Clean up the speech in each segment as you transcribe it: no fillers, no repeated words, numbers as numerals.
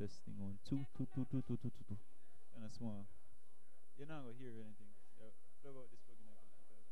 testing on two, two, two, two, two, two, two, two. And a small. You're not gonna hear anything. Yeah, plug out this plug in the computer.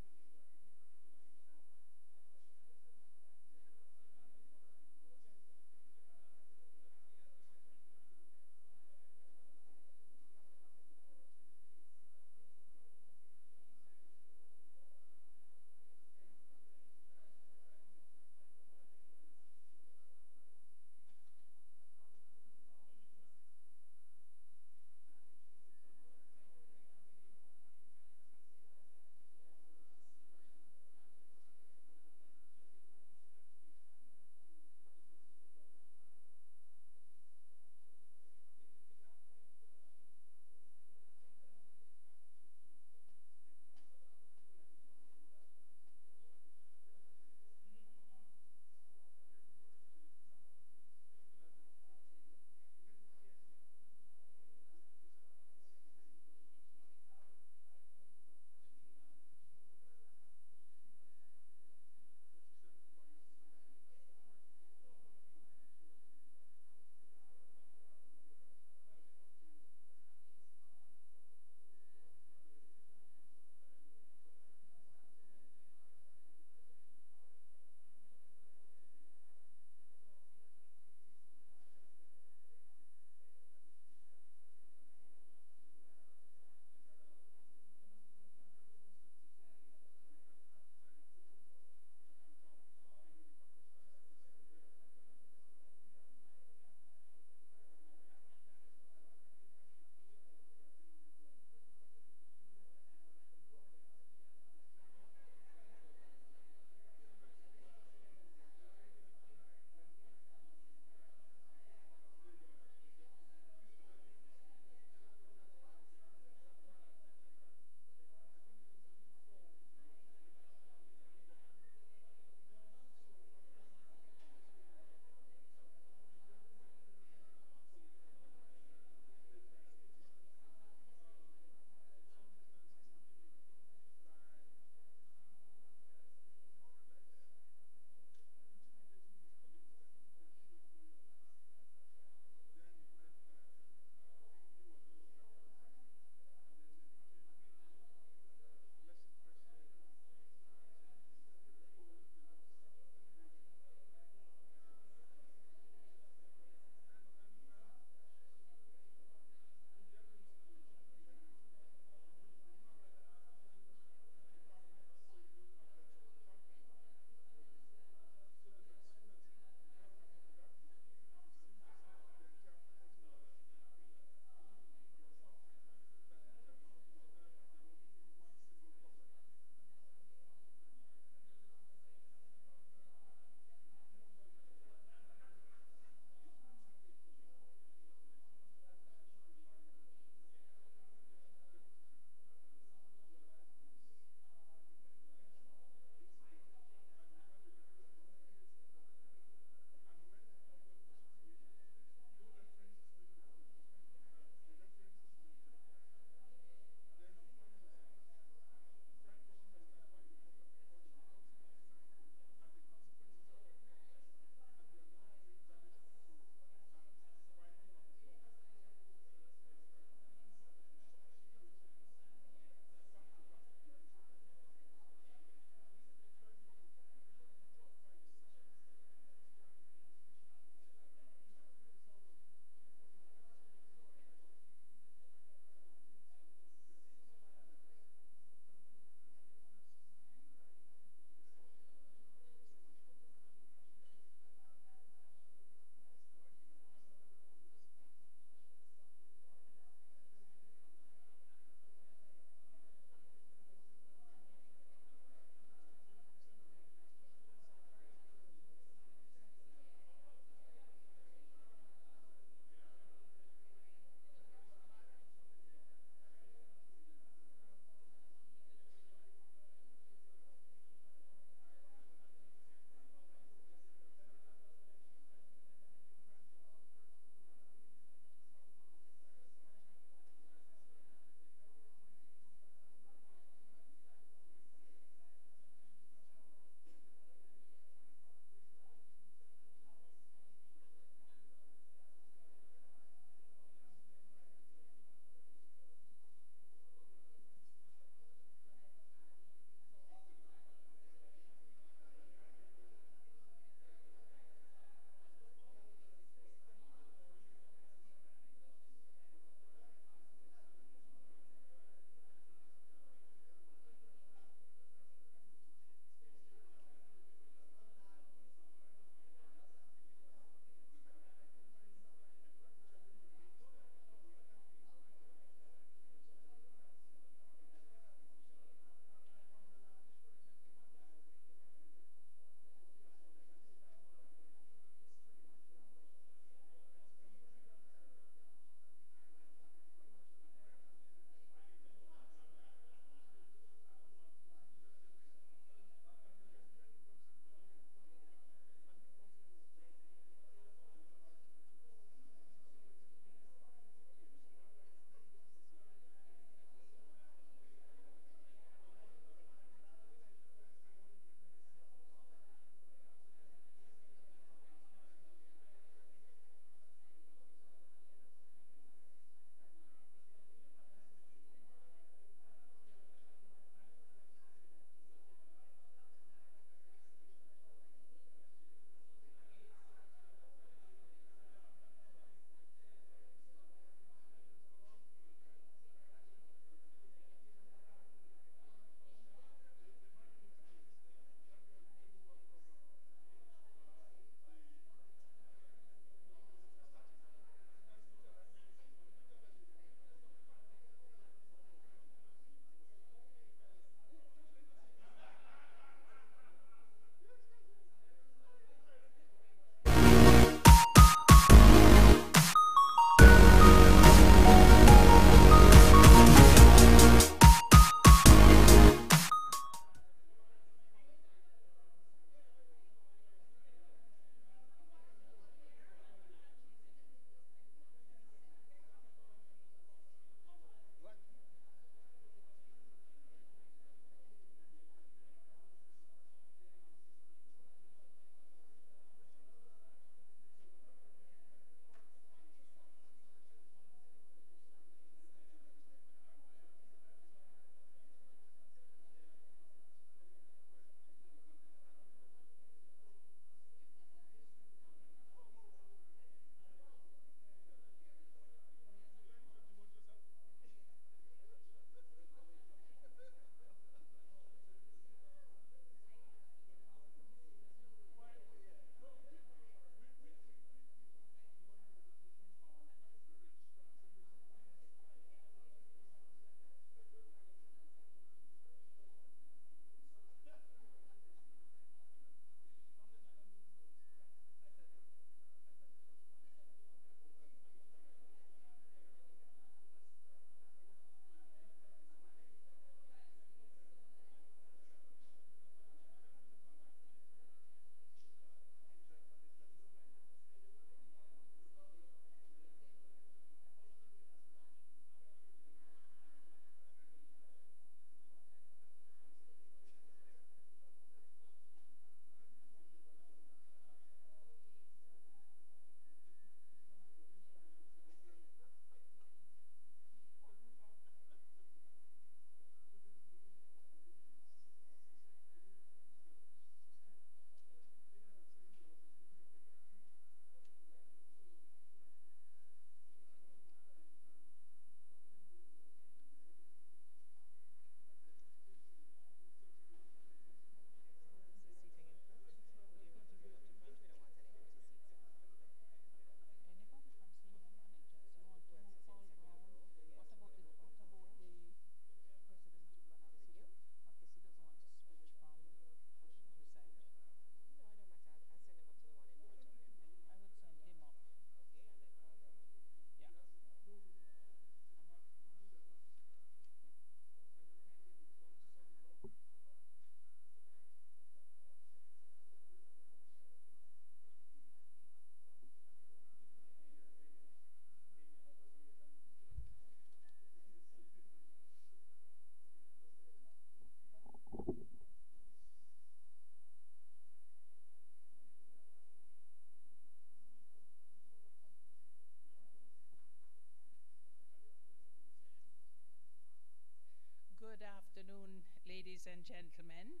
ladies and gentlemen,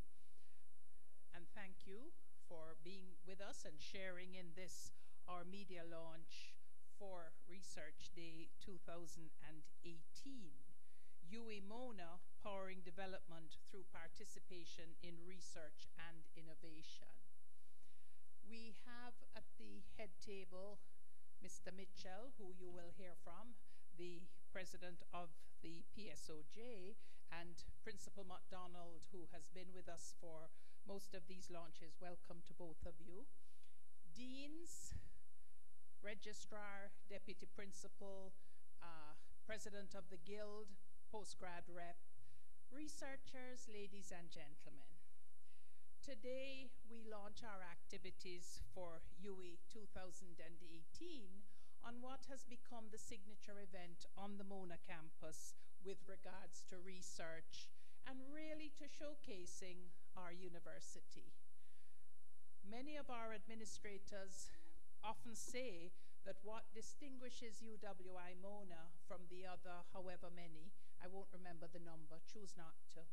and thank you for being with us and sharing in this, our media launch for Research Day 2018. UWI Mona, powering development through participation in research and innovation. We have at the head table Mr. Mitchell, who you will hear from, the president of the PSOJ, and Principal MacDonald, who has been with us for most of these launches. Welcome to both of you. Deans, registrar, deputy principal, president of the guild, postgrad rep, researchers, ladies and gentlemen. Today we launch our activities for UWI 2018 on what has become the signature event on the Mona campus with regards to research and really to showcasing our university. Many of our administrators often say that what distinguishes UWI Mona from the other, however many, I won't remember the number, choose not to,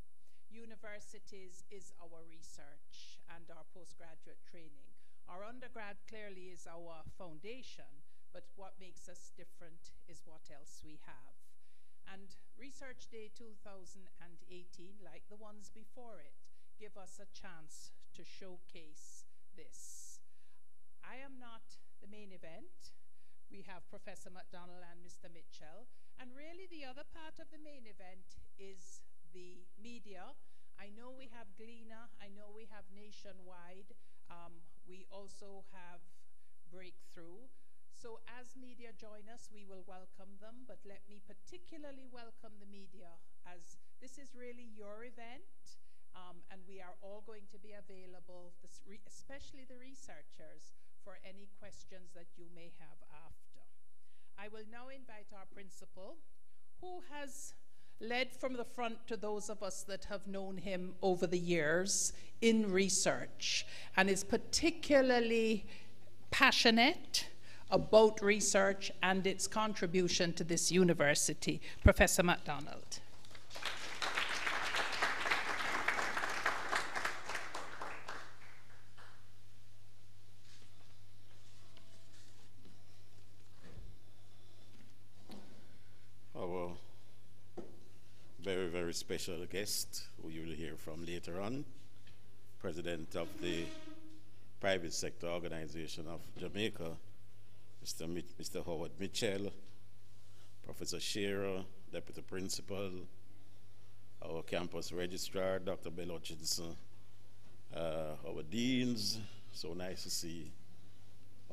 universities is our research and our postgraduate training. Our undergrad clearly is our foundation, but what makes us different is what else we have. And Research Day 2018, like the ones before it, give us a chance to showcase this. I am not the main event. We have Professor MacDonald and Mr. Mitchell, and really the other part of the main event is the media. I know we have Gleaner, I know we have Nationwide, we also have Breakthrough. So as media join us, we will welcome them, but let me particularly welcome the media, as this is really your event, and we are all going to be available, especially the researchers, for any questions that you may have after. I will now invite our principal, who has led from the front to those of us that have known him over the years in research, and is particularly passionate about research and its contribution to this university. Professor MacDonald. Our very, very special guest, who you will hear from later on, President of the Private Sector Organization of Jamaica, Mr. Howard Mitchell, Professor Shearer, Deputy Principal, our campus registrar, Dr. Bell Hutchinson, our deans, so nice to see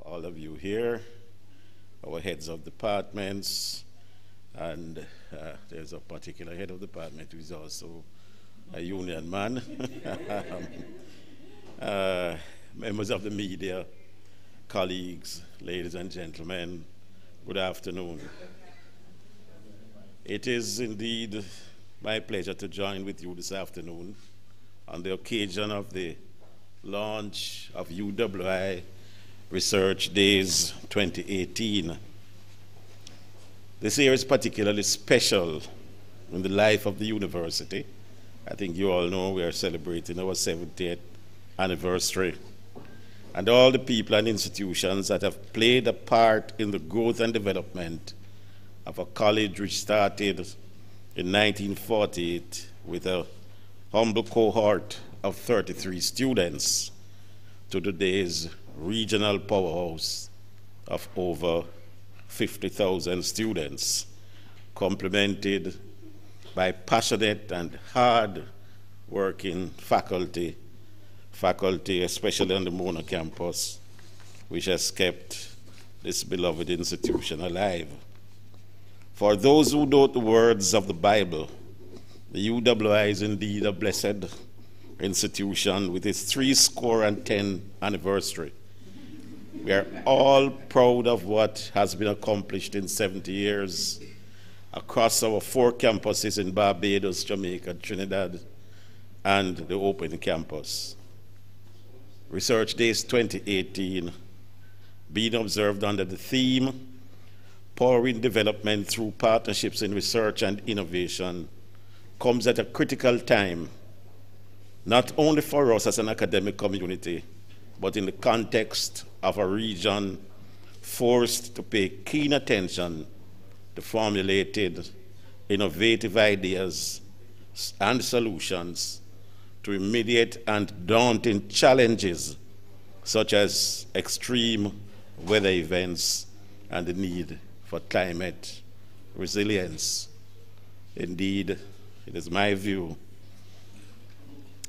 all of you here, our heads of departments, and there's a particular head of department who is also a union man, members of the media, colleagues, ladies and gentlemen, good afternoon. It is indeed my pleasure to join with you this afternoon on the occasion of the launch of UWI Research Days 2018. This year is particularly special in the life of the university. I think you all know we are celebrating our 70th anniversary. And all the people and institutions that have played a part in the growth and development of a college which started in 1948 with a humble cohort of 33 students to today's regional powerhouse of over 50,000 students, complemented by passionate and hard-working faculty, especially on the Mona campus, which has kept this beloved institution alive. For those who know the words of the Bible, the UWI is indeed a blessed institution with its 70th anniversary. We are all proud of what has been accomplished in 70 years across our 4 campuses in Barbados, Jamaica, Trinidad, and the Open Campus. Research Days 2018, being observed under the theme, Powering Development Through Partnerships in Research and Innovation, comes at a critical time not only for us as an academic community, but in the context of a region forced to pay keen attention to formulated innovative ideas and solutions to immediate and daunting challenges such as extreme weather events and the need for climate resilience. Indeed, it is my view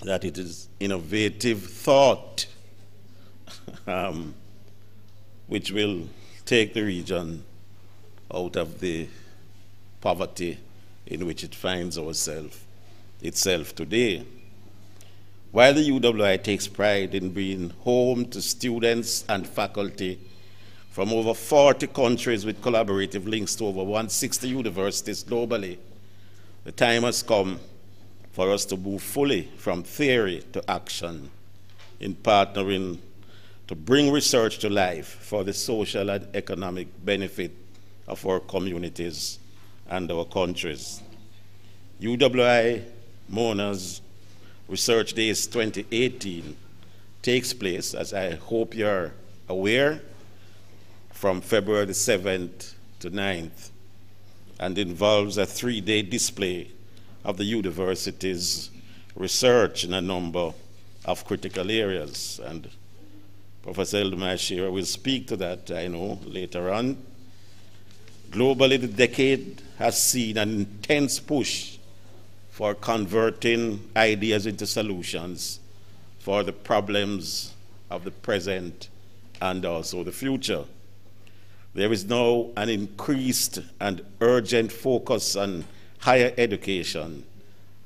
that it is innovative thought which will take the region out of the poverty in which it finds itself today. While the UWI takes pride in being home to students and faculty from over 40 countries with collaborative links to over 160 universities globally, the time has come for us to move fully from theory to action in partnering to bring research to life for the social and economic benefit of our communities and our countries. UWI Mona's Research Days 2018 takes place, as I hope you're aware, from February the 7th to 9th, and involves a 3-day display of the university's research in a number of critical areas. And Professor Eldmashira will speak to that, I know, later on. Globally, the decade has seen an intense push for converting ideas into solutions for the problems of the present and also the future. There is now an increased and urgent focus on higher education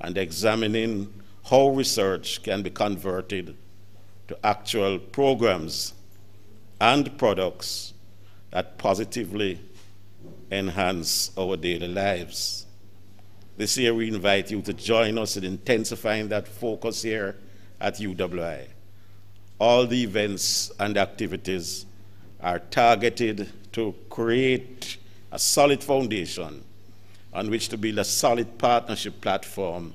and examining how research can be converted to actual programs and products that positively enhance our daily lives. This year we invite you to join us in intensifying that focus here at UWI. All the events and activities are targeted to create a solid foundation on which to build a solid partnership platform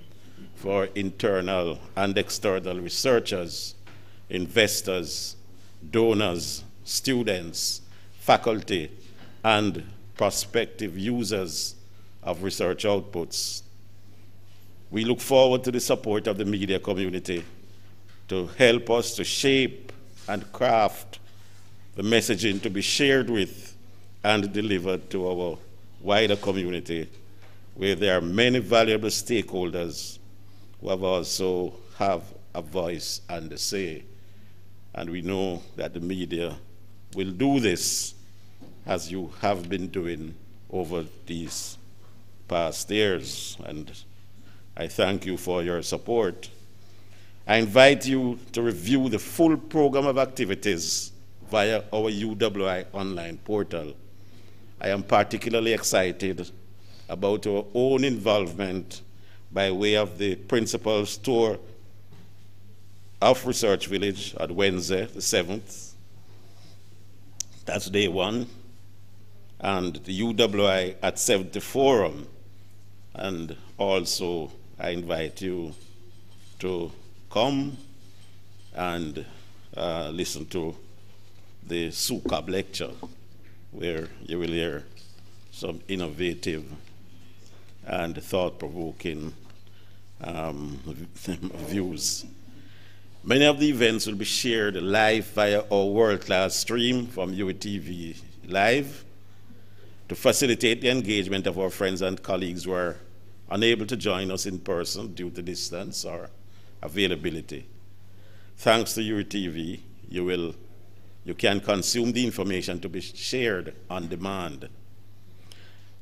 for internal and external researchers, investors, donors, students, faculty, and prospective users of research outputs. We look forward to the support of the media community to help us to shape and craft the messaging to be shared with and delivered to our wider community, where there are many valuable stakeholders who also have a voice and a say. And we know that the media will do this as you have been doing over these past years. And I thank you for your support. I invite you to review the full program of activities via our UWI online portal. I am particularly excited about our own involvement by way of the principal's tour of Research Village at Wednesday, the 7th. That's day one. And the UWI at 70 Forum. And also, I invite you to come and listen to the SUCAB lecture, where you will hear some innovative and thought-provoking views. Many of the events will be shared live via our world-class stream from UWI Live to facilitate the engagement of our friends and colleagues who are unable to join us in person due to distance or availability. Thanks to UWI, you can consume the information to be shared on demand.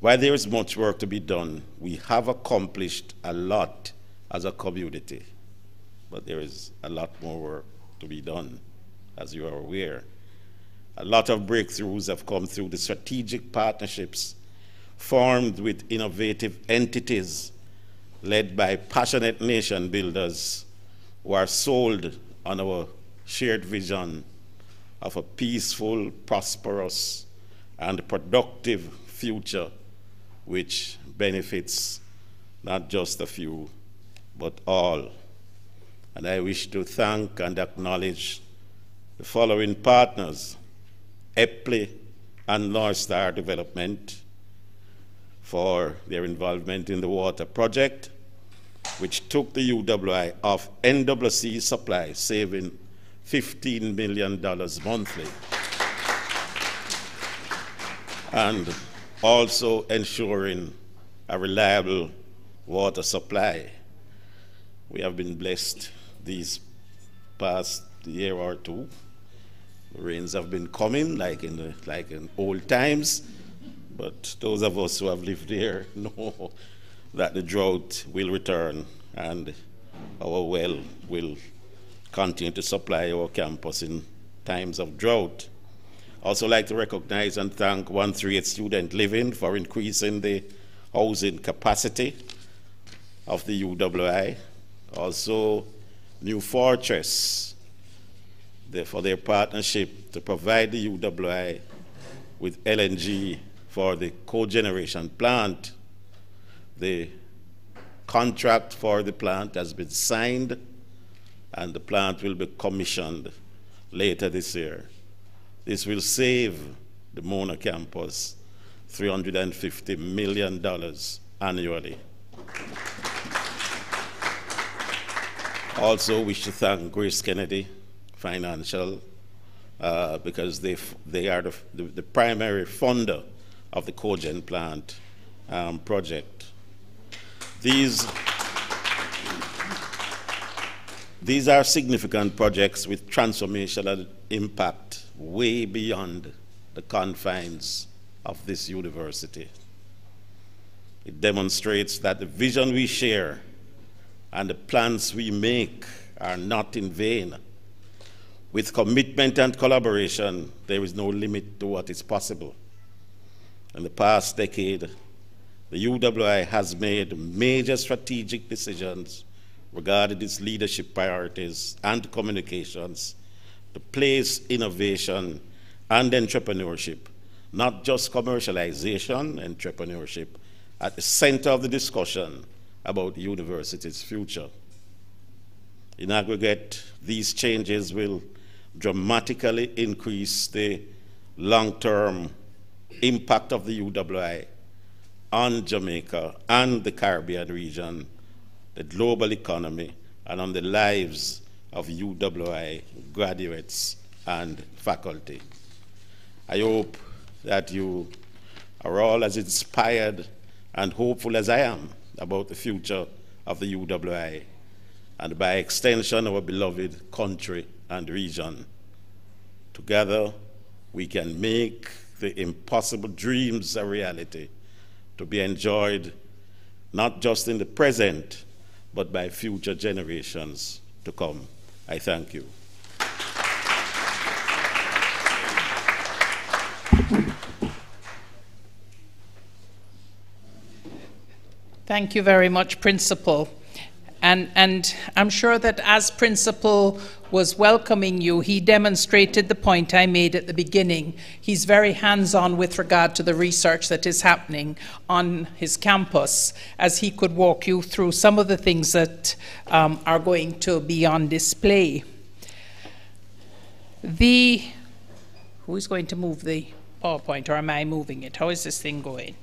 While there is much work to be done, we have accomplished a lot as a community, but there is a lot more work to be done, as you are aware. A lot of breakthroughs have come through the strategic partnerships formed with innovative entities led by passionate nation builders who are sold on our shared vision of a peaceful, prosperous, and productive future which benefits not just a few, but all. And I wish to thank and acknowledge the following partners: EPLI and North Star Development for their involvement in the water project, which took the UWI off NWC supply, saving $15 million monthly, and also ensuring a reliable water supply. We have been blessed these past year or two. The rains have been coming like in old times, but those of us who have lived here know that the drought will return and our well will continue to supply our campus in times of drought. Also like to recognize and thank 138 Student Living for increasing the housing capacity of the UWI. Also New Fortress for their partnership to provide the UWI with LNG for the cogeneration plant. The contract for the plant has been signed and the plant will be commissioned later this year. This will save the Mona campus $350 million annually. Also wish to thank Grace Kennedy Financial because they are the primary funder of the cogen plant project. These are significant projects with transformational impact way beyond the confines of this university. It demonstrates that the vision we share and the plans we make are not in vain. With commitment and collaboration, there is no limit to what is possible. In the past decade, the UWI has made major strategic decisions regarding its leadership priorities and communications to place innovation and entrepreneurship, not just commercialization, entrepreneurship, at the center of the discussion about the university's future. In aggregate, these changes will dramatically increase the long-term impact of the UWI on Jamaica and the Caribbean region, the global economy, and on the lives of UWI graduates and faculty. I hope that you are all as inspired and hopeful as I am about the future of the UWI, and by extension, our beloved country and region. Together, we can make the impossible dreams a reality, to be enjoyed not just in the present, but by future generations to come. I thank you. Thank you very much, Principal. And I'm sure that as Principal was welcoming you, he demonstrated the point I made at the beginning. He's very hands-on with regard to the research that is happening on his campus, as he could walk you through some of the things that are going to be on display. Who is going to move the PowerPoint, or am I moving it? How is this thing going?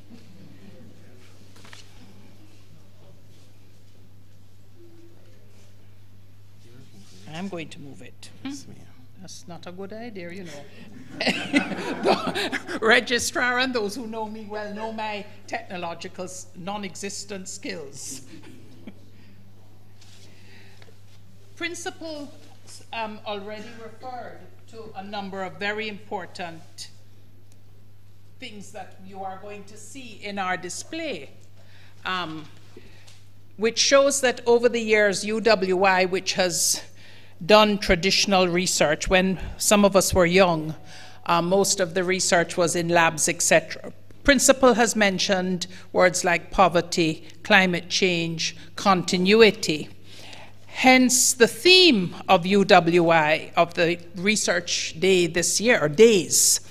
I'm going to move it. That's not a good idea, you know. The registrar and those who know me well know my technological non-existent skills. Principal already referred to a number of very important things that you are going to see in our display, which shows that over the years, UWI, which has done traditional research, when some of us were young, most of the research was in labs, etc. Principal has mentioned words like poverty, climate change, continuity. Hence, the theme of UWI, of the research day this year, or days,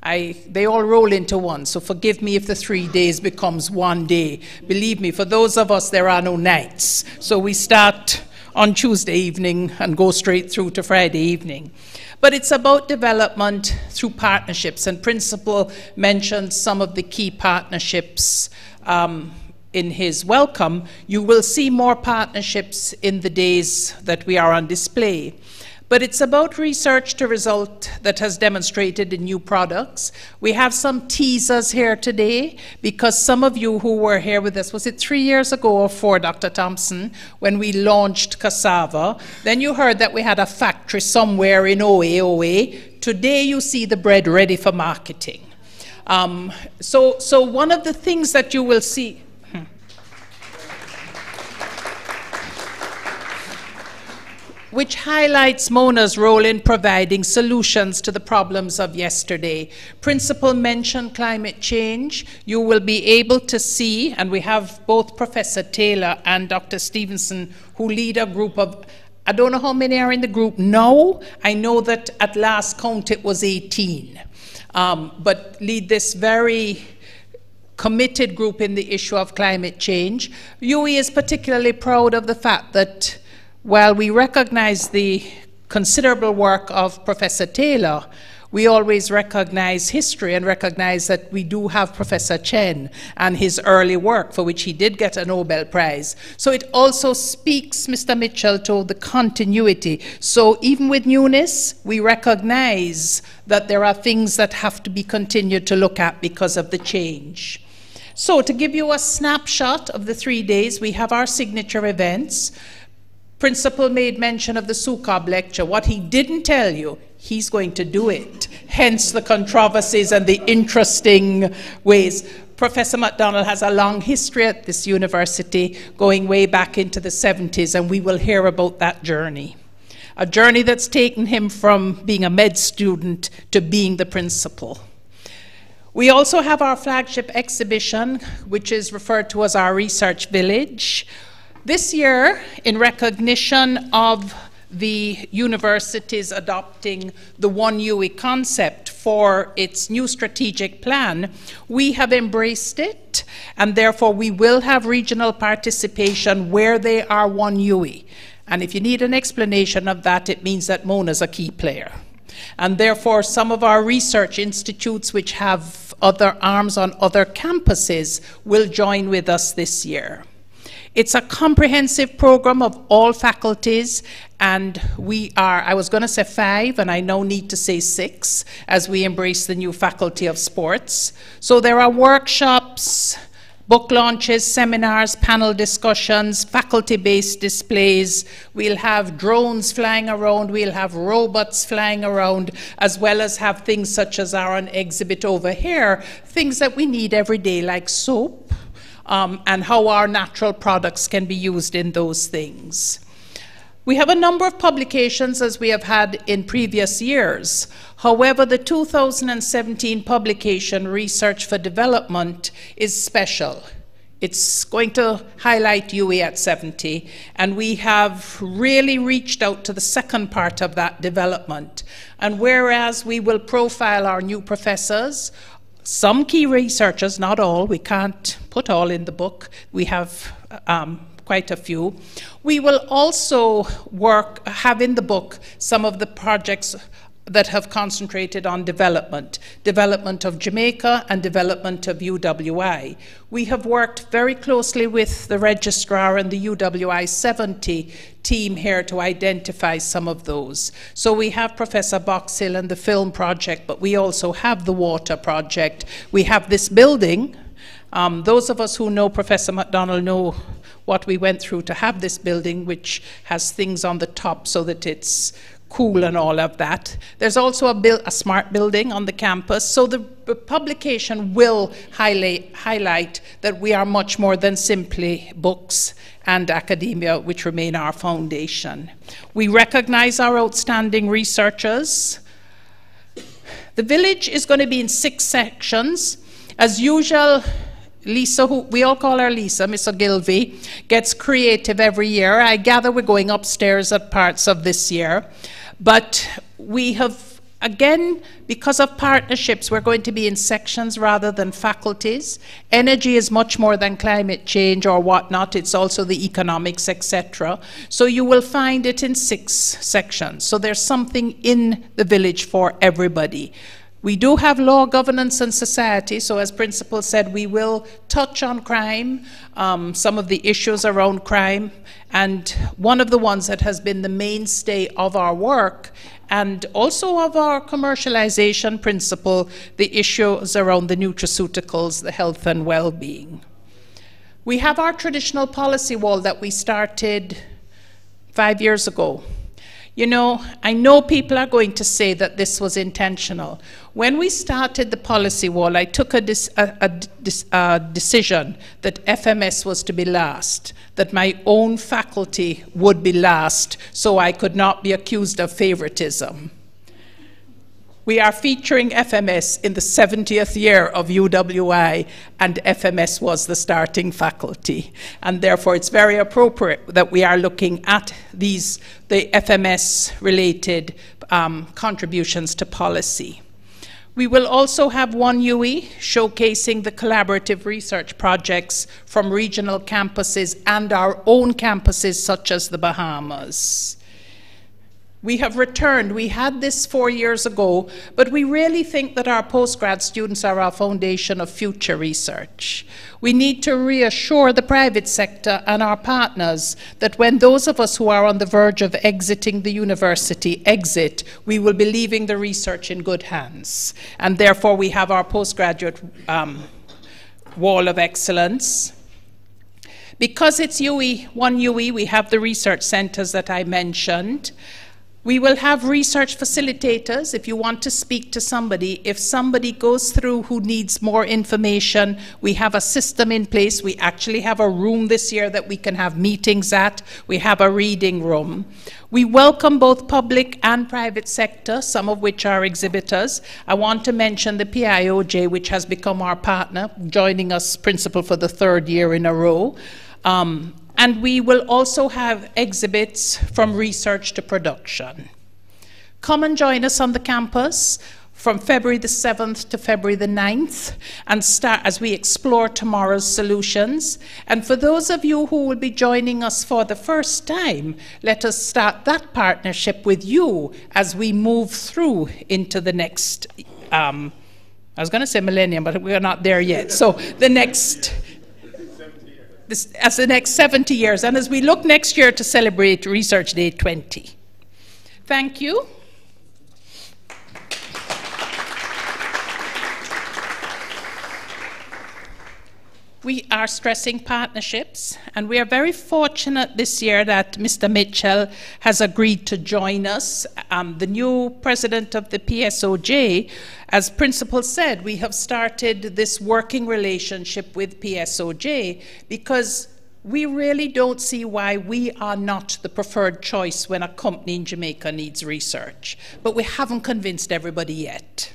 they all roll into one, so forgive me if the 3 days becomes one day. Believe me, for those of us, there are no nights. So we start on Tuesday evening and go straight through to Friday evening. But it's about development through partnerships, and Principal mentioned some of the key partnerships in his welcome. You will see more partnerships in the days that we are on display. But it's about research to result that has demonstrated in new products. We have some teasers here today because some of you who were here with us, was it 3 years ago or 4, Dr. Thompson, when we launched cassava? Then you heard that we had a factory somewhere in OA. Today you see the bread ready for marketing. So one of the things that you will see, which highlights Mona's role in providing solutions to the problems of yesterday. Principal mentioned climate change. You will be able to see, and we have both Professor Taylor and Dr. Stevenson, who lead a group of, I don't know how many are in the group now. I know that at last count it was 18, but lead this very committed group in the issue of climate change. UWI is particularly proud of the fact that while we recognize the considerable work of Professor Taylor, we always recognize history and recognize that we do have Professor Chen and his early work, for which he did get a Nobel Prize. So it also speaks, Mr. Mitchell, to the continuity. So even with newness, we recognize that there are things that have to be continued to look at because of the change. So to give you a snapshot of the 3 days, we have our signature events. Principal made mention of the SUCOB lecture. What he didn't tell you, he's going to do it. Hence the controversies and the interesting ways. Professor MacDonald has a long history at this university, going way back into the 70s, and we will hear about that journey. A journey that's taken him from being a med student to being the principal. We also have our flagship exhibition, which is referred to as our research village. This year, in recognition of the universities adopting the One UWI concept for its new strategic plan, we have embraced it, and therefore we will have regional participation where they are One UWI. And if you need an explanation of that, it means that Mona's a key player. And therefore, some of our research institutes which have other arms on other campuses will join with us this year. It's a comprehensive program of all faculties, and we are, I was going to say 5, and I now need to say 6, as we embrace the new Faculty of Sports. So there are workshops, book launches, seminars, panel discussions, faculty-based displays. We'll have drones flying around, we'll have robots flying around, as well as have things such as our exhibit over here, things that we need every day, like soap, and how our natural products can be used in those things. We have a number of publications, as we have had in previous years. However, the 2017 publication, Research for Development, is special. It's going to highlight UWI at 70, and we have really reached out to the second part of that development. And whereas we will profile our new professors, some key researchers, not all, we can't put all in the book, we have quite a few. We will also have in the book some of the projects that have concentrated on development of Jamaica and development of UWI. We have worked very closely with the registrar and the UWI 70 team here to identify some of those. So we have Professor Boxhill and the film project, but we also have the water project. We have this building. Those of us who know Professor MacDonald know what we went through to have this building, which has things on the top so that it's cool and all of that. There's also a smart building on the campus, so the publication will highlight that we are much more than simply books and academia, which remain our foundation. We recognize our outstanding researchers. The village is going to be in 6 sections. As usual, Lisa, who we all call her Lisa, Miss Ogilvy, gets creative every year. I gather we're going upstairs at parts of this year. But we have Again, because of partnerships, we're going to be in sections rather than faculties. Energy is much more than climate change or whatnot. It's also the economics, etc. So you will find it in 6 sections. So there's something in the village for everybody. We do have law, governance, and society. So as Principal said, we will touch on crime, some of the issues around crime. And one of the ones that has been the mainstay of our work and also of our commercialization principle, the issues around the nutraceuticals, the health and well-being. We have our traditional policy wall that we started 5 years ago. You know, I know people are going to say that this was intentional. When we started the policy wall, I took a decision that FMS was to be last, that my own faculty would be last, so I could not be accused of favoritism. We are featuring FMS in the 70th year of UWI, and FMS was the starting faculty. And therefore, it's very appropriate that we are looking at the FMS-related contributions to policy. We will also have one UWI showcasing the collaborative research projects from regional campuses and our own campuses, such as the Bahamas. We have returned. We had this 4 years ago, but we really think that our postgrad students are our foundation of future research. We need to reassure the private sector and our partners that when those of us who are on the verge of exiting the university exit, we will be leaving the research in good hands. And therefore, we have our postgraduate wall of excellence. Because it's one UWI, we have the research centers that I mentioned. We will have research facilitators if you want to speak to somebody. If somebody goes through who needs more information, we have a system in place. We actually have a room this year that we can have meetings at. We have a reading room. We welcome both public and private sector, some of which are exhibitors. I want to mention the PIOJ, which has become our partner, joining us Principal for the 3rd year in a row. And we will also have exhibits from research to production. Come and join us on the campus from February the 7th to February the 9th and start as we explore tomorrow's solutions. And for those of you who will be joining us for the first time, let us start that partnership with you as we move through into the next, I was going to say millennium, but we're not there yet. So the next... as the next 70 years, and as we look next year to celebrate Research Day 20. Thank you. We are stressing partnerships, and we are very fortunate this year that Mr. Mitchell has agreed to join us. The new president of the PSOJ, as Principal said, we have started this working relationship with PSOJ because we really don't see why we are not the preferred choice when a company in Jamaica needs research. But we haven't convinced everybody yet.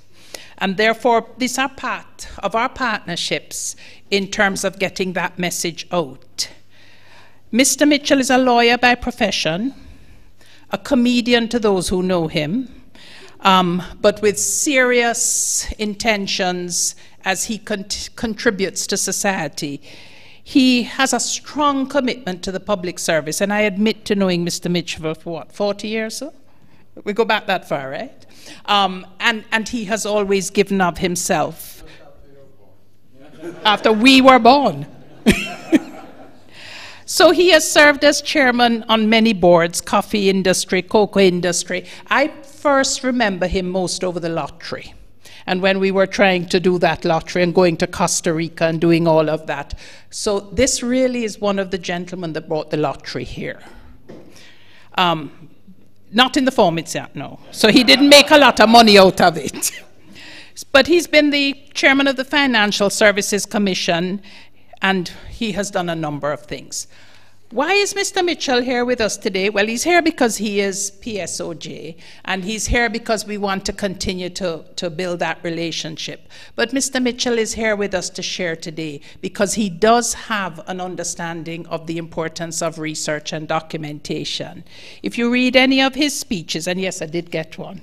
And therefore, these are part of our partnerships in terms of getting that message out. Mr. Mitchell is a lawyer by profession, a comedian to those who know him, but with serious intentions as he contributes to society. He has a strong commitment to the public service, and I admit to knowing Mr. Mitchell for what, 40 years? So? We go back that far, right? And he has always given of himself. After we were born. So he has served as chairman on many boards, coffee industry, cocoa industry. I first remember him most over the lottery. And when we were trying to do that lottery and going to Costa Rica and doing all of that. So this really is one of the gentlemen that brought the lottery here. Not in the form it's at, no. So he didn't make a lot of money out of it. But he's been the chairman of the Financial Services Commission, and he has done a number of things. Why is Mr. Mitchell here with us today? Well, he's here because he is PSOJ, and he's here because we want to continue to build that relationship. But Mr. Mitchell is here with us to share today because he does have an understanding of the importance of research and documentation. If you read any of his speeches, and yes, I did get one,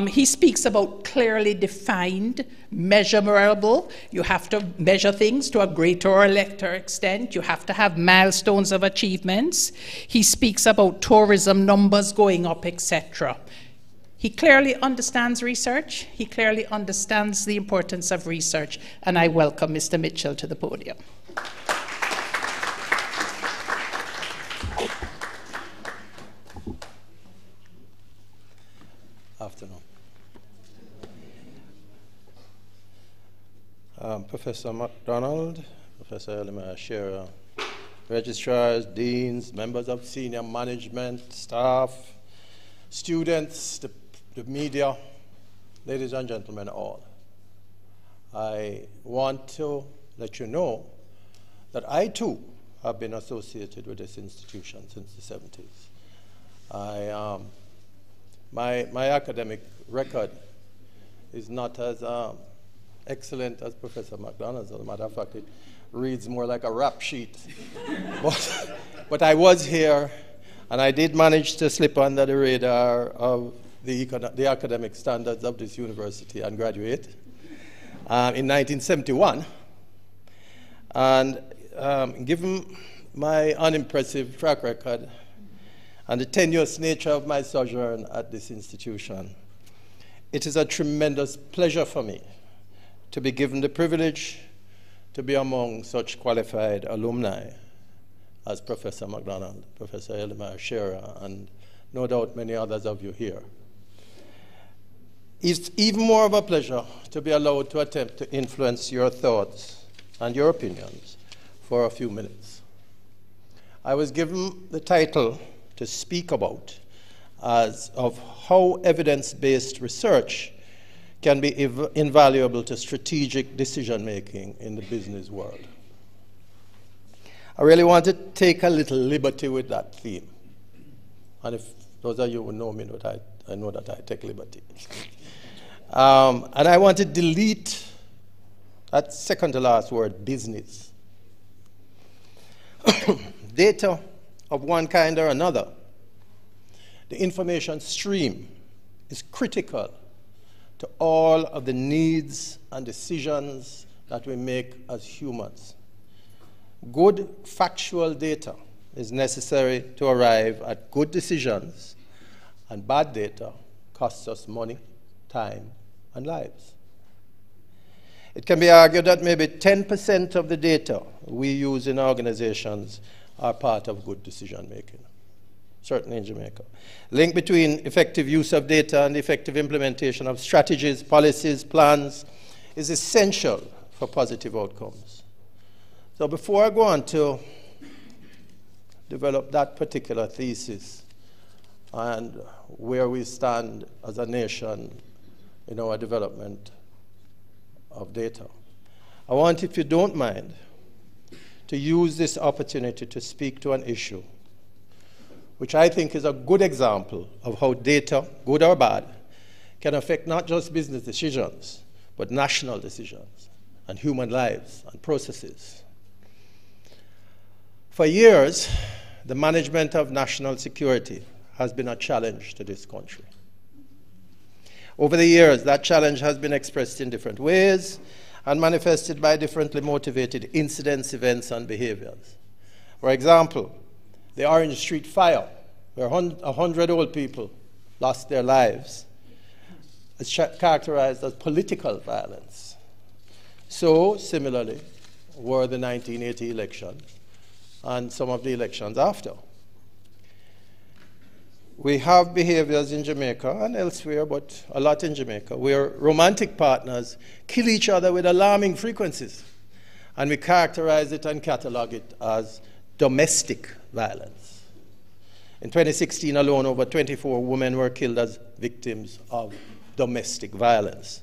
He speaks about clearly defined, measurable. You have to measure things to a greater or lesser extent. You have to have milestones of achievements. He speaks about tourism numbers going up, etc. He clearly understands research. He clearly understands the importance of research. And I welcome Mr. Mitchell to the podium. Afternoon. Professor MacDonald, Professor Elimar Shearer, registrars, deans, members of senior management, staff, students, the media, ladies and gentlemen all. I want to let you know that I too have been associated with this institution since the 70s. My academic record is not as excellent as Professor MacDonald's. As a matter of fact, it reads more like a rap sheet. but I was here, and I did manage to slip under the radar of the academic standards of this university and graduate in 1971. And given my unimpressive track record and the tenuous nature of my sojourn at this institution, it is a tremendous pleasure for me to be given the privilege to be among such qualified alumni as Professor MacDonald, Professor Elimar Shearer, and no doubt many others of you here. It's even more of a pleasure to be allowed to attempt to influence your thoughts and your opinions for a few minutes. I was given the title to speak about as of how evidence-based research can be invaluable to strategic decision-making in the business world. I really want to take a little liberty with that theme. And if those of you who know me, I know that I take liberty. And I want to delete that second to last word, business. Data of one kind or another, the information stream is critical to all of the needs and decisions that we make as humans. Good factual data is necessary to arrive at good decisions, and bad data costs us money, time, and lives. It can be argued that maybe 10% of the data we use in organizations are part of good decision making, certainly in Jamaica. Link between effective use of data and effective implementation of strategies, policies, plans is essential for positive outcomes. So before I go on to develop that particular thesis and where we stand as a nation in our development of data, I want, if you don't mind, to use this opportunity to speak to an issue which I think is a good example of how data, good or bad, can affect not just business decisions, but national decisions and human lives and processes. For years, the management of national security has been a challenge to this country. Over the years, that challenge has been expressed in different ways and manifested by differently motivated incidents, events, and behaviors. For example, the Orange Street fire, where 100 old people lost their lives, is characterized as political violence. So, similarly, were the 1980 election and some of the elections after. We have behaviors in Jamaica and elsewhere, but a lot in Jamaica, where romantic partners kill each other with alarming frequencies, and we characterize it and catalog it as domestic violence. In 2016 alone, over 24 women were killed as victims of domestic violence.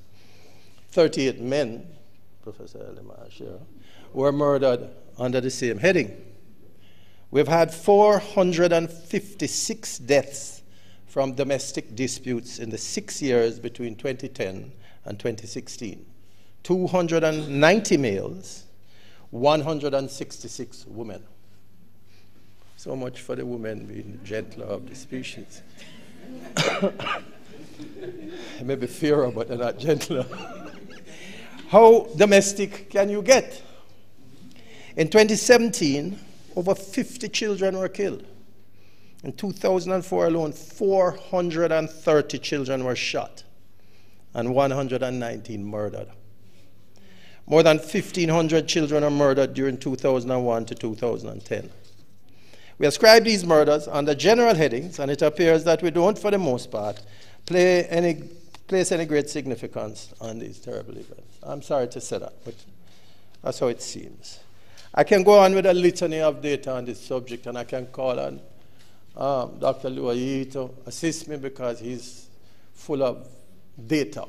38 men, Professor Elimar Shearer, were murdered under the same heading. We've had 456 deaths from domestic disputes in the 6 years between 2010 and 2016. 290 males, 166 women. So much for the women being gentler of the species. They may be fairer, but they're not gentler. How domestic can you get? In 2017, over 50 children were killed. In 2004 alone, 430 children were shot and 119 murdered. More than 1,500 children are murdered during 2001 to 2010. We ascribe these murders under general headings, and it appears that we don't, for the most part, place any great significance on these terrible events. I'm sorry to say that, but that's how it seems. I can go on with a litany of data on this subject, and I can call on Dr. UWI to assist me because he's full of data.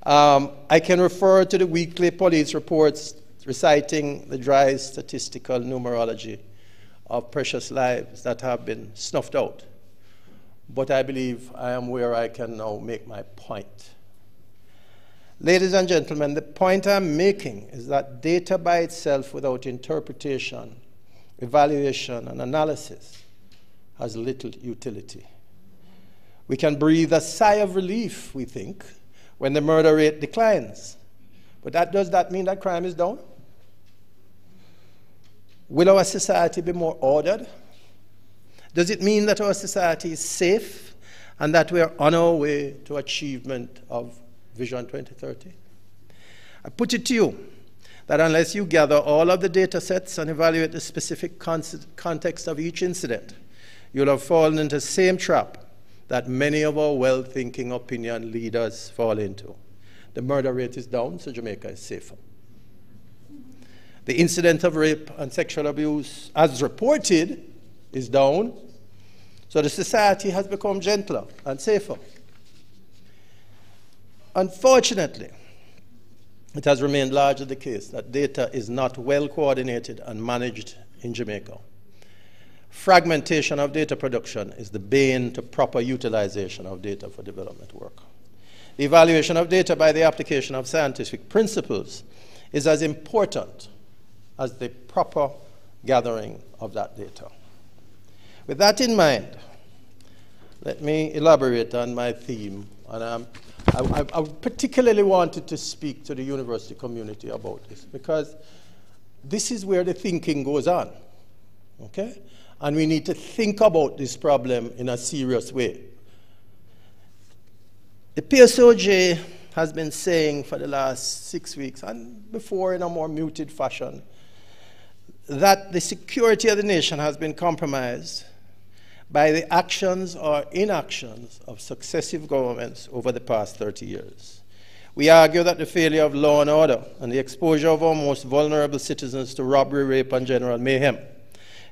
I can refer to the weekly police reports reciting the dry statistical numerology of precious lives that have been snuffed out. But I believe I am where I can now make my point. Ladies and gentlemen, the point I'm making is that data by itself without interpretation, evaluation, and analysis has little utility. We can breathe a sigh of relief, we think, when the murder rate declines. But does that mean that crime is down? Will our society be more ordered? Does it mean that our society is safe and that we are on our way to achievement of Vision 2030? I put it to you that unless you gather all of the data sets and evaluate the specific context of each incident, you'll have fallen into the same trap that many of our well-thinking opinion leaders fall into. The murder rate is down, so Jamaica is safer. The incident of rape and sexual abuse, as reported, is down, so the society has become gentler and safer. Unfortunately, it has remained largely the case that data is not well coordinated and managed in Jamaica. Fragmentation of data production is the bane to proper utilization of data for development work. The evaluation of data by the application of scientific principles is as important as the proper gathering of that data. With that in mind, let me elaborate on my theme. And I particularly wanted to speak to the university community about this because this is where the thinking goes on, okay? And we need to think about this problem in a serious way. The PSOJ has been saying for the last 6 weeks, and before in a more muted fashion, that the security of the nation has been compromised by the actions or inactions of successive governments over the past 30 years. We argue that the failure of law and order and the exposure of our most vulnerable citizens to robbery, rape, and general mayhem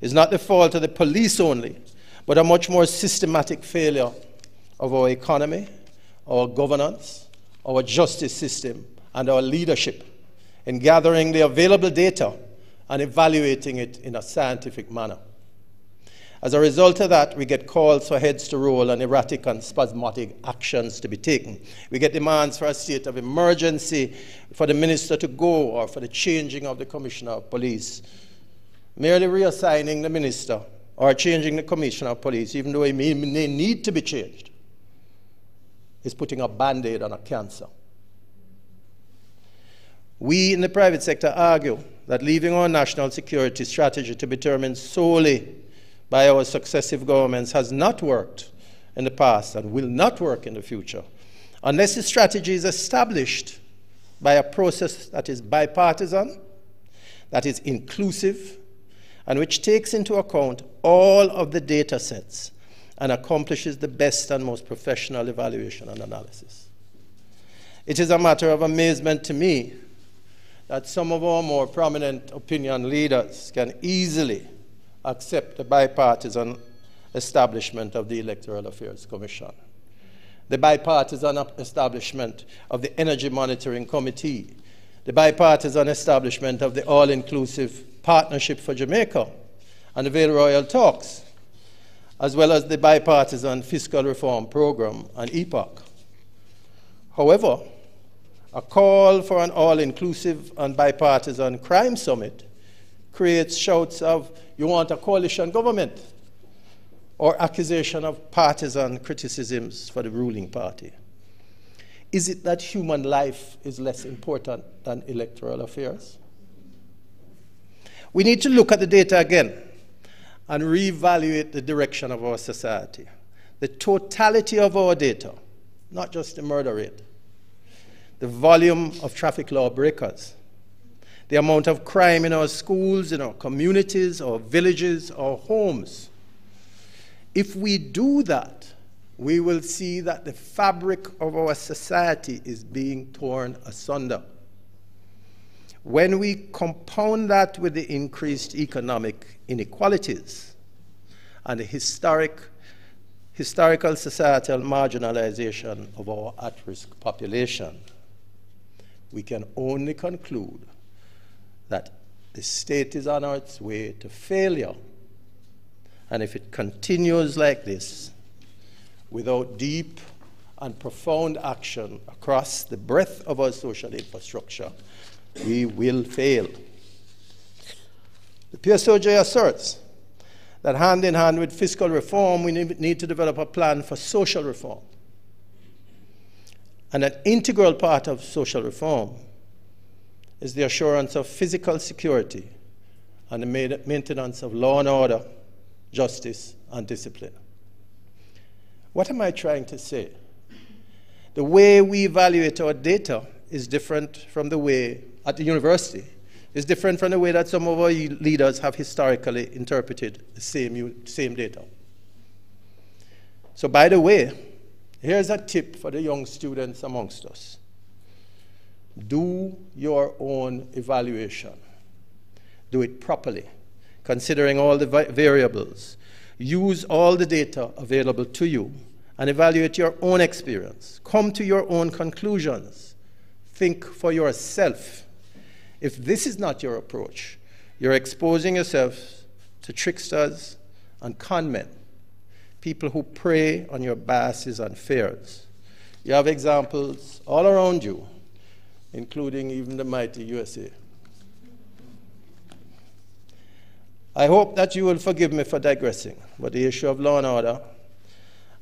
is not the fault of the police only, but a much more systematic failure of our economy, our governance, our justice system, and our leadership in gathering the available data and evaluating it in a scientific manner. As a result of that, we get calls for heads to roll and erratic and spasmodic actions to be taken. We get demands for a state of emergency, for the minister to go, or for the changing of the commissioner of police. Merely reassigning the minister or changing the commissioner of police, even though he may need to be changed, is putting a Band-Aid on a cancer. We in the private sector argue that leaving our national security strategy to be determined solely by our successive governments has not worked in the past and will not work in the future unless the strategy is established by a process that is bipartisan, that is inclusive, and which takes into account all of the data sets and accomplishes the best and most professional evaluation and analysis. It is a matter of amazement to me that some of our more prominent opinion leaders can easily accept the bipartisan establishment of the Electoral Affairs Commission, the bipartisan establishment of the Energy Monitoring Committee, the bipartisan establishment of the All-Inclusive Partnership for Jamaica and the Vale Royal Talks, as well as the bipartisan Fiscal Reform Program and EPOC. However, a call for an all-inclusive and bipartisan crime summit creates shouts of, you want a coalition government? or accusation of partisan criticisms for the ruling party? Is it that human life is less important than electoral affairs? We need to look at the data again and reevaluate the direction of our society. The totality of our data, not just the murder rate, the volume of traffic law breakers, the amount of crime in our schools, in our communities, our villages, our homes. If we do that, we will see that the fabric of our society is being torn asunder. When we compound that with the increased economic inequalities and the historical societal marginalization of our at-risk population, we can only conclude that the state is on its way to failure. And if it continues like this, without deep and profound action across the breadth of our social infrastructure, we will fail. The PSOJ asserts that hand in hand with fiscal reform, we need to develop a plan for social reform. And an integral part of social reform is the assurance of physical security and the maintenance of law and order, justice, and discipline. What am I trying to say? The way we evaluate our data is different from the way, at the university, is different from the way that some of our leaders have historically interpreted the same data. So by the way, here's a tip for the young students amongst us. Do your own evaluation. Do it properly, considering all the variables. Use all the data available to you and evaluate your own experience. Come to your own conclusions. Think for yourself. If this is not your approach, you're exposing yourself to tricksters and con men, people who prey on your biases and fears. You have examples all around you, including even the mighty USA. I hope that you will forgive me for digressing, but the issue of law and order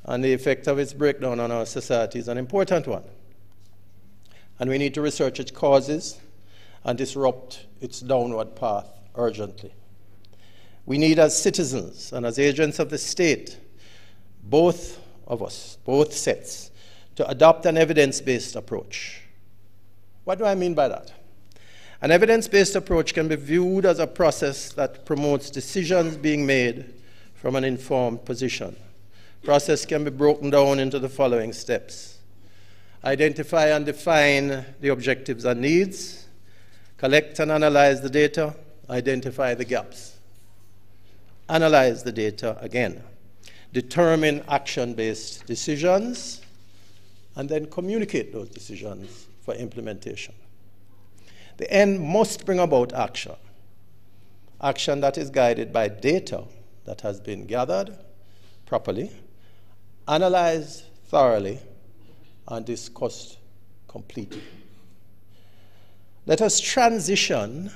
and the effect of its breakdown on our society is an important one. And we need to research its causes and disrupt its downward path urgently. We need, as citizens and as agents of the state, both of us, both sets, to adopt an evidence-based approach. What do I mean by that? An evidence-based approach can be viewed as a process that promotes decisions being made from an informed position. Process can be broken down into the following steps. Identify and define the objectives and needs. Collect and analyze the data. Identify the gaps. Analyze the data again. Determine action-based decisions. And then communicate those decisions for implementation. The end must bring about action. Action that is guided by data that has been gathered properly, analyzed thoroughly, and discussed completely. Let us transition,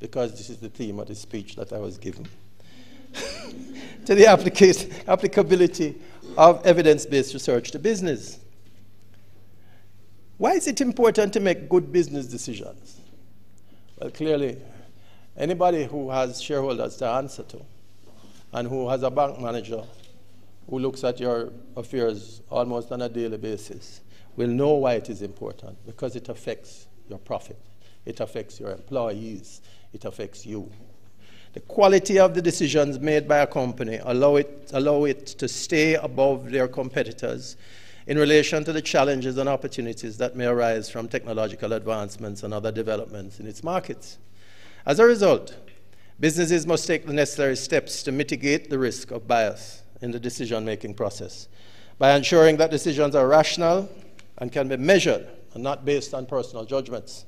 because this is the theme of the speech that I was given, to the applicability of evidence-based research to business. Why is it important to make good business decisions? Well, clearly, anybody who has shareholders to answer to and who has a bank manager who looks at your affairs almost on a daily basis will know why it is important, because it affects your profit. It affects your employees. It affects you. The quality of the decisions made by a company allow it to stay above their competitors in relation to the challenges and opportunities that may arise from technological advancements and other developments in its markets. As a result, businesses must take the necessary steps to mitigate the risk of bias in the decision-making process by ensuring that decisions are rational and can be measured and not based on personal judgments.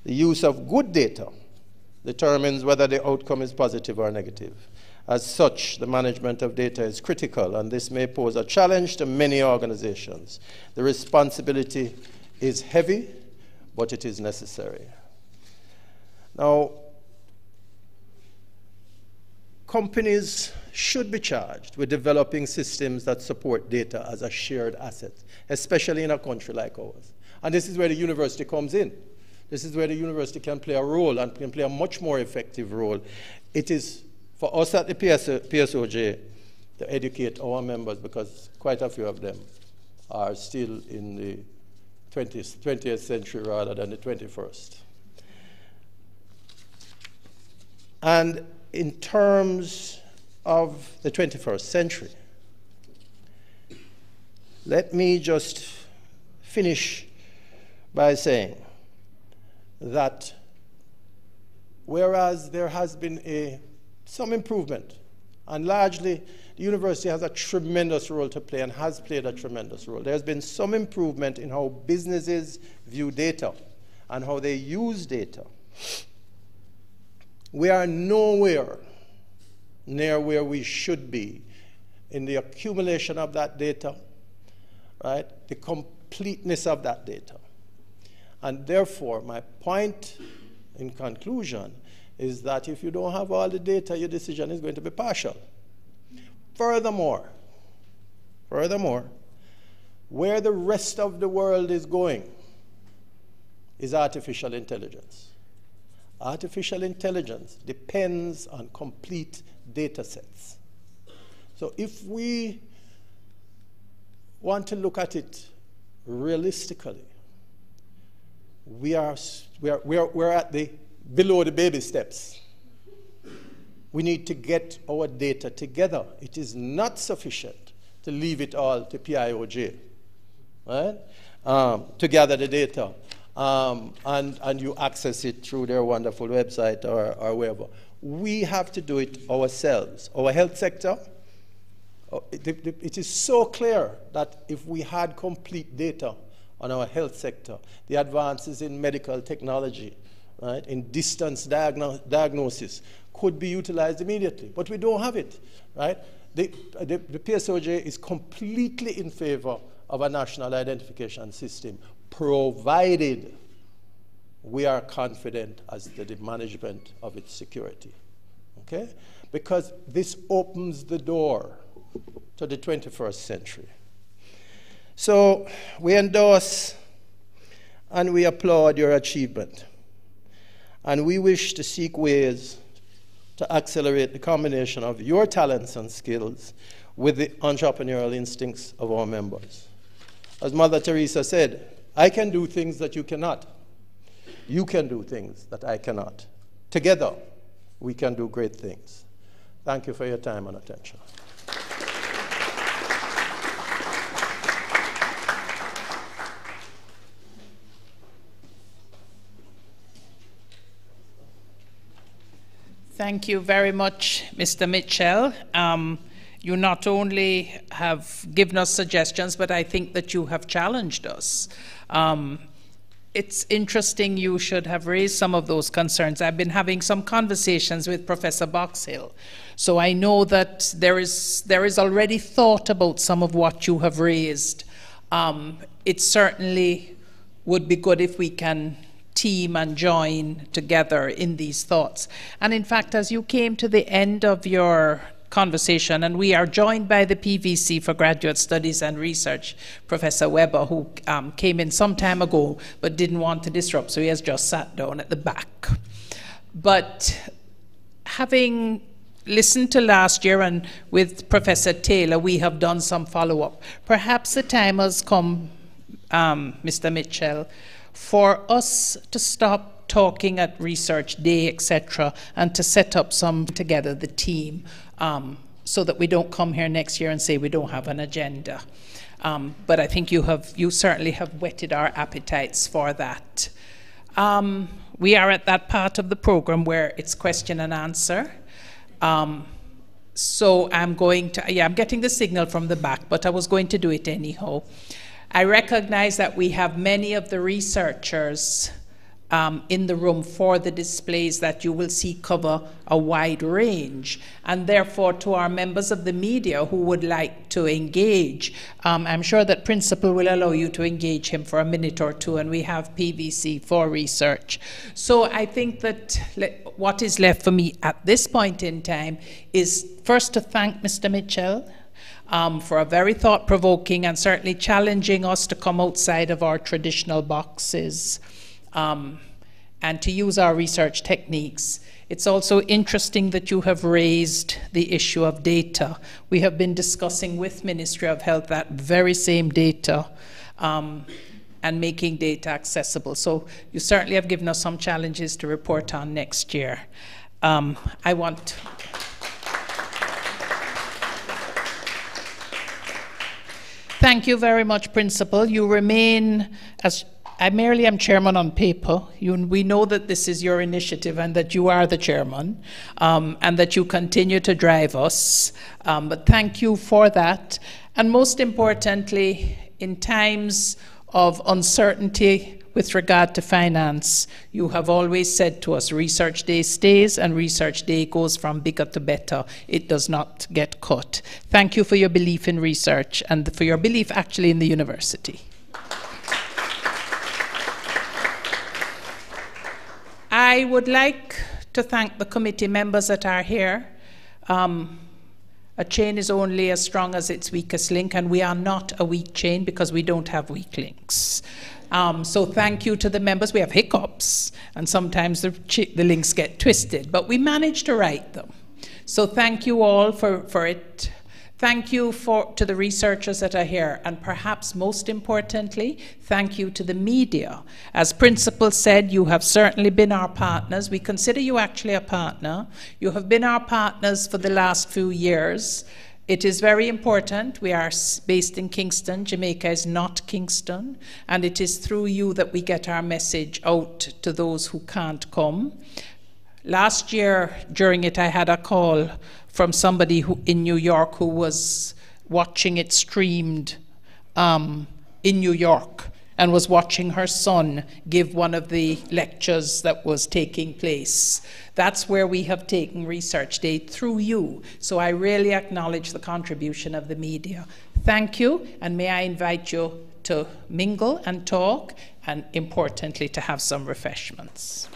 The use of good data determines whether the outcome is positive or negative. As such, the management of data is critical, and this may pose a challenge to many organizations. The responsibility is heavy, but it is necessary. Now, companies should be charged with developing systems that support data as a shared asset, especially in a country like ours. And this is where the university comes in. This is where the university can play a role and can play a much more effective role. It is for us at the PSOJ to educate our members, because quite a few of them are still in the 20th century rather than the 21st. And in terms of the 21st century, let me just finish by saying that whereas there has been some improvement, and largely the university has a tremendous role to play and has played a tremendous role. There's been some improvement in how businesses view data and how they use data. We are nowhere near where we should be in the accumulation of that data, right? The completeness of that data. And therefore, my point in conclusion is that if you don't have all the data, your decision is going to be partial. Furthermore, where the rest of the world is going is artificial intelligence. Artificial intelligence depends on complete data sets. So if we want to look at it realistically, we are at the below the baby steps. We need to get our data together. It is not sufficient to leave it all to PIOJ, right? To gather the data. And you access it through their wonderful website or wherever. We have to do it ourselves. Our health sector, it is so clear that if we had complete data on our health sector, the advances in medical technology, right, in distance diagnosis could be utilized immediately. But we don't have it, right? The PSOJ is completely in favor of a national identification system, provided we are confident as to the management of its security, okay? Because this opens the door to the 21st century. So we endorse and we applaud your achievement. And we wish to seek ways to accelerate the combination of your talents and skills with the entrepreneurial instincts of our members. As Mother Teresa said, I can do things that you cannot. You can do things that I cannot. Together, we can do great things. Thank you for your time and attention. Thank you very much, Mr. Mitchell. You not only have given us suggestions, but I think that you have challenged us. It's interesting you should have raised some of those concerns. I've been having some conversations with Professor Boxhill, so I know that there is already thought about some of what you have raised. It certainly would be good if we can team and join together in these thoughts. And in fact, as you came to the end of your conversation, and we are joined by the PVC for Graduate Studies and Research, Professor Weber, who came in some time ago but didn't want to disrupt, so he has just sat down at the back. But having listened to last year, and with Professor Taylor, we have done some follow-up. Perhaps the time has come, Mr. Mitchell, for us to stop talking at Research Day, etc., and to set up some together, the team, so that we don't come here next year and say we don't have an agenda. But I think you certainly have whetted our appetites for that. We are at that part of the program where it's question and answer. So I'm going to, I'm getting the signal from the back, but I was going to do it anyhow. I recognize that we have many of the researchers in the room for the displays that you will see cover a wide range. And therefore, to our members of the media who would like to engage, I'm sure that Principal will allow you to engage him for a minute or two, and we have PVC for research. So I think that what is left for me at this point in time is first to thank Mr. Mitchell for a very thought-provoking and certainly challenging us to come outside of our traditional boxes and to use our research techniques. It's also interesting that you have raised the issue of data. We have been discussing with Ministry of Health that very same data and making data accessible. So you certainly have given us some challenges to report on next year. I want Thank you very much, Principal. You remain, as I merely am chairman on paper. We know that this is your initiative and that you are the chairman and that you continue to drive us. But thank you for that. And most importantly, in times of uncertainty with regard to finance, you have always said to us, Research Day stays and Research Day goes from bigger to better. It does not get cut. Thank you for your belief in research and for your belief actually in the university. I would like to thank the committee members that are here. A chain is only as strong as its weakest link, and we are not a weak chain because we don't have weak links. So thank you to the members. We have hiccups, and sometimes the links get twisted, but we manage to write them. So thank you all for it. Thank you to the researchers that are here, and perhaps most importantly, thank you to the media. As Principal said, you have certainly been our partners. We consider you actually a partner. You have been our partners for the last few years. It is very important. We are based in Kingston. Jamaica is not Kingston, and it is through you that we get our message out to those who can't come. Last year, during it, I had a call from somebody in New York who was watching it streamed in New York and was watching her son give one of the lectures that was taking place. That's where we have taken Research Day, through you. So I really acknowledge the contribution of the media. Thank you, and may I invite you to mingle and talk, and importantly, to have some refreshments.